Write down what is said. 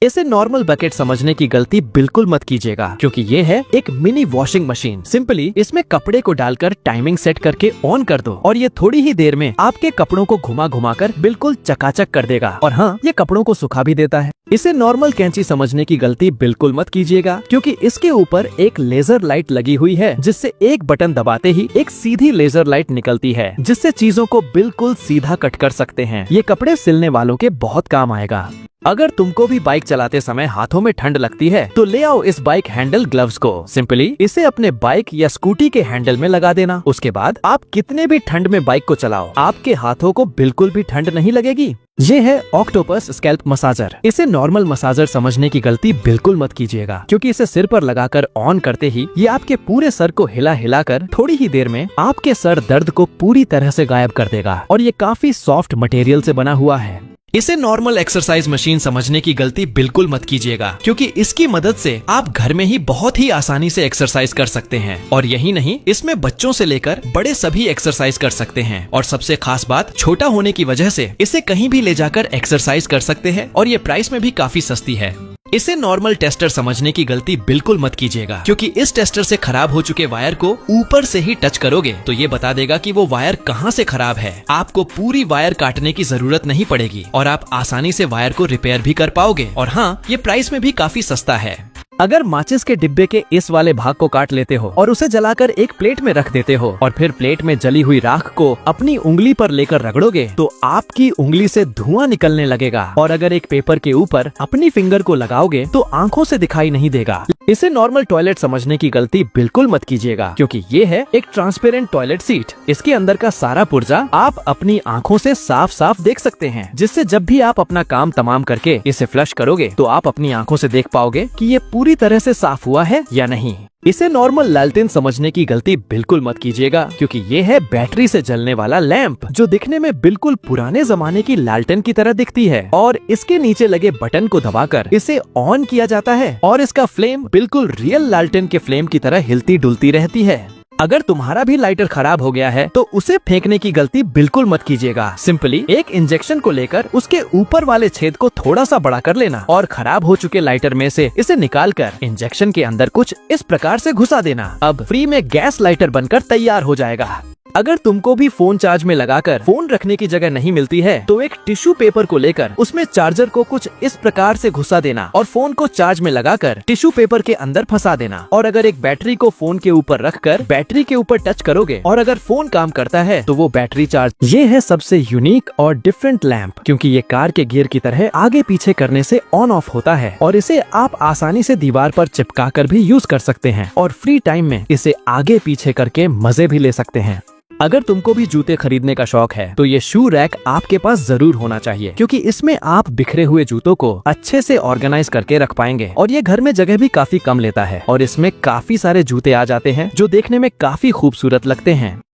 इसे normal bucket समझने की गलती बिल्कुल मत कीजिएगा, क्योंकि ये है एक मिनी वॉशिंग मशीन। सिंपली इसमें कपड़े को डालकर टाइमिंग सेट करके ऑन कर दो और ये थोड़ी ही देर में आपके कपड़ों को घुमा घुमा कर बिल्कुल चकाचक कर देगा। और हाँ, ये कपड़ों को सुखा भी देता है। इसे नॉर्मल कैंची समझने की गलती बिल्कुल मत कीजिएगा, क्योंकि इसके ऊपर एक लेजर लाइट लगी हुई है, जिससे एक बटन दबाते ही एक सीधी लेजर लाइट निकलती है, जिससे चीजों को बिल्कुल सीधा कट कर सकते हैं। ये कपड़े सिलने वालों के बहुत काम आएगा। अगर तुमको भी बाइक चलाते समय हाथों में ठंड लगती है तो ले आओ इस बाइक हैंडल ग्लव्स को। सिंपली इसे अपने बाइक या स्कूटी के हैंडल में लगा देना। उसके बाद आप कितने भी ठंड में बाइक को चलाओ, आपके हाथों को बिल्कुल भी ठंड नहीं लगेगी। ये है ऑक्टोपस स्कैल्प मसाजर। इसे नॉर्मल मसाजर समझने की गलती बिल्कुल मत कीजिएगा, क्योंकि इसे सिर पर लगाकर ऑन करते ही ये आपके पूरे सर को हिला हिला कर थोड़ी ही देर में आपके सर दर्द को पूरी तरह से गायब कर देगा। और ये काफी सॉफ्ट मटेरियल से बना हुआ है। इसे नॉर्मल एक्सरसाइज मशीन समझने की गलती बिल्कुल मत कीजिएगा, क्योंकि इसकी मदद से आप घर में ही बहुत ही आसानी से एक्सरसाइज कर सकते हैं। और यही नहीं, इसमें बच्चों से लेकर बड़े सभी एक्सरसाइज कर सकते हैं। और सबसे खास बात, छोटा होने की वजह से इसे कहीं भी ले जाकर एक्सरसाइज कर सकते हैं और ये प्राइस में भी काफी सस्ती है। इसे नॉर्मल टेस्टर समझने की गलती बिल्कुल मत कीजिएगा, क्योंकि इस टेस्टर से खराब हो चुके वायर को ऊपर से ही टच करोगे तो ये बता देगा कि वो वायर कहाँ से खराब है। आपको पूरी वायर काटने की जरूरत नहीं पड़ेगी और आप आसानी से वायर को रिपेयर भी कर पाओगे। और हाँ, ये प्राइस में भी काफी सस्ता है। अगर माचिस के डिब्बे के इस वाले भाग को काट लेते हो और उसे जलाकर एक प्लेट में रख देते हो और फिर प्लेट में जली हुई राख को अपनी उंगली पर लेकर रगड़ोगे तो आपकी उंगली से धुआं निकलने लगेगा। और अगर एक पेपर के ऊपर अपनी फिंगर को लगाओगे तो आंखों से दिखाई नहीं देगा। इसे नॉर्मल टॉयलेट समझने की गलती बिल्कुल मत कीजिएगा, क्योंकि ये है एक ट्रांसपेरेंट टॉयलेट सीट। इसके अंदर का सारा पुर्जा आप अपनी आंखों से साफ साफ देख सकते हैं, जिससे जब भी आप अपना काम तमाम करके इसे फ्लश करोगे तो आप अपनी आंखों से देख पाओगे कि ये पूरी तरह से साफ हुआ है या नहीं। इसे नॉर्मल लालटेन समझने की गलती बिल्कुल मत कीजिएगा, क्योंकि ये है बैटरी से जलने वाला लैंप, जो दिखने में बिल्कुल पुराने जमाने की लालटेन की तरह दिखती है। और इसके नीचे लगे बटन को दबाकर इसे ऑन किया जाता है और इसका फ्लेम बिल्कुल रियल लालटेन के फ्लेम की तरह हिलती डुलती रहती है। अगर तुम्हारा भी लाइटर खराब हो गया है तो उसे फेंकने की गलती बिल्कुल मत कीजिएगा। सिंपली एक इंजेक्शन को लेकर उसके ऊपर वाले छेद को थोड़ा सा बड़ा कर लेना और खराब हो चुके लाइटर में से इसे निकालकर इंजेक्शन के अंदर कुछ इस प्रकार से घुसा देना। अब फ्री में गैस लाइटर बनकर तैयार हो जाएगा। अगर तुमको भी फोन चार्ज में लगाकर फोन रखने की जगह नहीं मिलती है तो एक टिश्यू पेपर को लेकर उसमें चार्जर को कुछ इस प्रकार से घुसा देना और फोन को चार्ज में लगाकर टिश्यू पेपर के अंदर फंसा देना। और अगर एक बैटरी को फोन के ऊपर रखकर बैटरी के ऊपर टच करोगे और अगर फोन काम करता है तो वो बैटरी चार्ज। ये है सबसे यूनिक और डिफरेंट लैंप, क्योंकि ये कार के गियर की तरह आगे पीछे करने से ऑन ऑफ होता है और इसे आप आसानी से दीवार पर चिपका कर भी यूज कर सकते हैं और फ्री टाइम में इसे आगे पीछे करके मजे भी ले सकते हैं। अगर तुमको भी जूते खरीदने का शौक है तो ये शू रैक आपके पास जरूर होना चाहिए, क्योंकि इसमें आप बिखरे हुए जूतों को अच्छे से ऑर्गेनाइज करके रख पाएंगे। और ये घर में जगह भी काफी कम लेता है और इसमें काफी सारे जूते आ जाते हैं जो देखने में काफी खूबसूरत लगते हैं।